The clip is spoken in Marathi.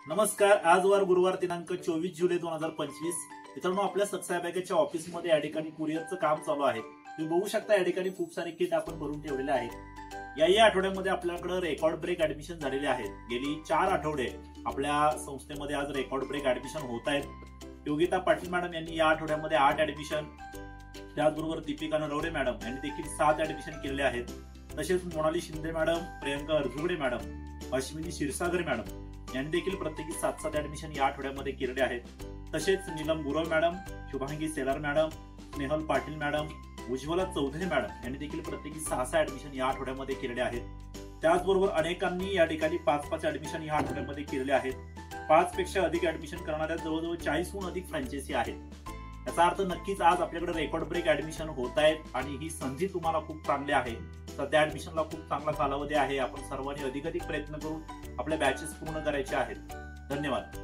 नमस्कार. आज वार गुरुवार दिनांक 24 जुलै 2025. मित्रांनो, आपल्या सक्सेस बॅगेच्या ऑफिसमध्ये या ठिकाणी कुरिअरचं काम चालू आहे. तुम्ही बघू शकता या ठिकाणी खूप सारे किट आपण भरून ठेवलेले आहेत. या आठवड्यामध्ये आपल्याकडे रेकॉर्ड ब्रेक ऍडमिशन झालेले आहेत. गेली 4 आठवडे आपल्या संस्थेमध्ये आज रेकॉर्ड ब्रेक ऍडमिशन होत आहेत. योगिता पाटील मॅडम यांनी या आठवड्यामध्ये 8 ऍडमिशन, त्याचबरोबर दीपिका नरवडे मॅडम यांनी देखील 7 ऍडमिशन केलेले आहेत. तसेच Monali Shinde madam, Priyanka Arjugade madam, Ashwini Kshirsagar madam यांनी देखील प्रत्येकी 7 ऍडमिशन या आठवड्यामध्ये केलेले आहेत. तसेच Neelam Gurav madam, Shubhangi Selar madam, Snehal Patil madam, Ujjwala Chaudhari madam यांनी देखील प्रत्येकी 6 ऍडमिशन या आठवड्यामध्ये केलेले आहेत. त्याचबरोबर अनेकांनी या ठिकाणी 5 ऍडमिशन या आठवड्यामध्ये केलेले आहेत. 5 पेक्षा अधिक ऍडमिशन करणाऱ्या जवळजवळ 40हून अधिक फ्रँचायझी आहेत. याचा अर्थ नक्कीच आज आपल्याकडे रेकॉर्ड ब्रेक ऍडमिशन होत आहेत आणि ही संधी तुम्हाला खूप चांगली आहे. सध्या ऍडमिशनला खूप चांगला कालावधी आहे. आपण सर्वांनी अधिकाधिक प्रयत्न करून आपल्या बॅचेस पूर्ण करायचे आहेत. धन्यवाद.